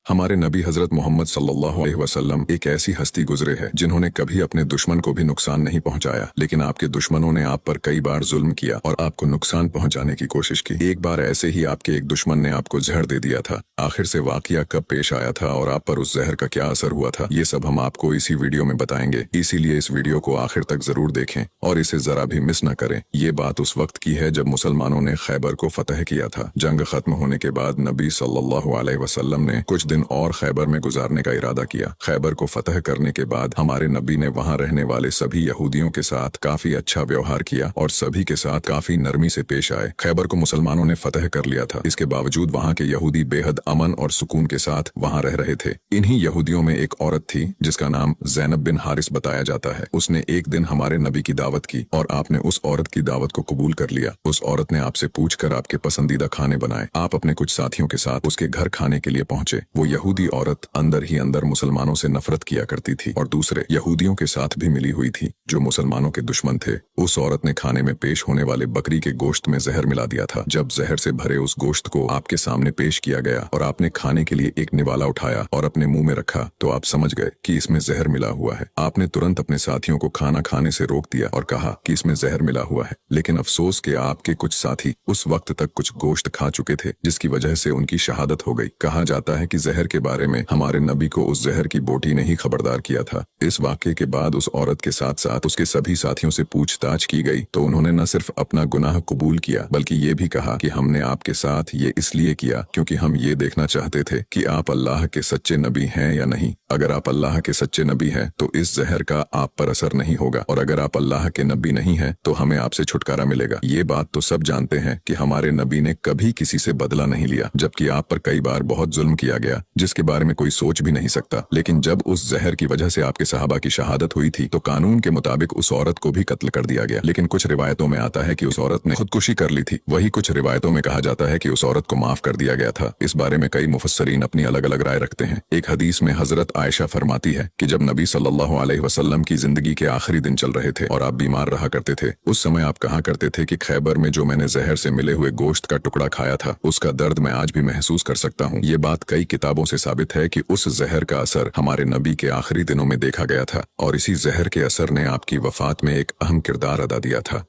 हमारे नबी हजरत मोहम्मद सल्लल्लाहु अलैहि वसल्लम एक ऐसी हस्ती गुजरे है जिन्होंने कभी अपने दुश्मन को भी नुकसान नहीं पहुंचाया, लेकिन आपके दुश्मनों ने आप पर कई बार जुल्म किया और आपको नुकसान पहुंचाने की कोशिश की। एक बार ऐसे ही आपके एक दुश्मन ने आपको जहर दे दिया था। आखिर से वाकया कब पेश आया था और आप पर उस जहर का क्या असर हुआ था, ये सब हम आपको इसी वीडियो में बताएंगे। इसीलिए इस वीडियो को आखिर तक जरूर देखें और इसे जरा भी मिस न करें। ये बात उस वक्त की है जब मुसलमानों ने खैबर को फतह किया था। जंग खत्म होने के बाद नबी सल्लल्लाहु अलैहि वसल्लम ने कुछ दिन और खैबर में गुजारने का इरादा किया। खैबर को फतह करने के बाद हमारे नबी ने वहां रहने वाले सभी यहूदियों के साथ काफी अच्छा व्यवहार किया और सभी के साथ काफी नरमी से पेश आए। खैबर को मुसलमानों ने फतह कर लिया था, इसके बावजूद वहां के यहूदी बेहद अमन और सुकून के साथ वहां रह रहे थे। इन्हीं यहूदियों में एक औरत थी जिसका नाम ज़ैनब बिन हारिस बताया जाता है। उसने एक दिन हमारे नबी की दावत की और आपने उस औरत की दावत को कबूल कर लिया। उस औरत ने आपसे पूछकर आपके पसंदीदा खाने बनाए। आप अपने कुछ साथियों के साथ उसके घर खाने के लिए पहुंचे। वो यहूदी औरत अंदर ही अंदर मुसलमानों से नफरत किया करती थी और दूसरे यहूदियों के साथ भी मिली हुई थी जो मुसलमानों के दुश्मन थे। उस औरत ने खाने में पेश होने वाले बकरी के गोश्त में जहर मिला दिया था। जब जहर से भरे उस गोश्त को आपके सामने पेश किया गया और आपने खाने के लिए एक निवाला उठाया और अपने मुंह में रखा तो आप समझ गए कि इसमें जहर मिला हुआ है। आपने तुरंत अपने साथियों को खाना खाने से रोक दिया और कहा कि इसमें जहर मिला हुआ है, लेकिन अफसोस के आपके कुछ साथी उस वक्त तक कुछ गोश्त खा चुके थे जिसकी वजह से उनकी शहादत हो गई। कहा जाता है कि जहर के बारे में हमारे नबी को उस जहर की बोटी ने ही खबरदार किया था। इस वाक़े के बाद उस औरत के साथ साथ उसके सभी साथियों से पूछताछ की गई तो उन्होंने न सिर्फ अपना गुनाह कबूल किया बल्कि ये भी कहा कि हमने आपके साथ ये इसलिए किया क्योंकि हम ये देखना चाहते थे कि आप अल्लाह के सच्चे नबी हैं या नहीं। अगर आप अल्लाह के सच्चे नबी हैं तो इस जहर का आप पर असर नहीं होगा और अगर आप अल्लाह के नबी नहीं हैं तो हमें आपसे छुटकारा मिलेगा। ये बात तो सब जानते हैं कि हमारे नबी ने कभी किसी से बदला नहीं लिया, जबकि आप पर कई बार बहुत जुल्म किया गया जिसके बारे में कोई सोच भी नहीं सकता। लेकिन जब उस जहर की वजह से आपके सहाबा की शहादत हुई थी तो कानून के मुताबिक उस औरत को भी कत्ल कर दिया गया। लेकिन कुछ रिवायतों में आता है कि उस औरत ने खुदकुशी कर ली थी। वही कुछ रिवायतों में कहा जाता है कि उस औरत को माफ कर दिया गया था। इस बारे में कई मुफस्सरीन अपनी अलग अलग राय रखते हैं। एक हदीस में हजरत आयशा फरमाती है कि जब नबी सल्लल्लाहु अलैहि वसल्लम की जिंदगी के आखिरी दिन चल रहे थे और आप बीमार रहा करते थे, उस समय आप कहा करते थे कि खैबर में जो मैंने जहर से मिले हुए गोश्त का टुकड़ा खाया था उसका दर्द मैं आज भी महसूस कर सकता हूँ। ये बात कई किताबों से साबित है कि उस जहर का असर हमारे नबी के आखिरी दिनों में देखा गया था और इसी जहर के असर ने आपकी वफात में एक अहम किरदार अदा दिया था।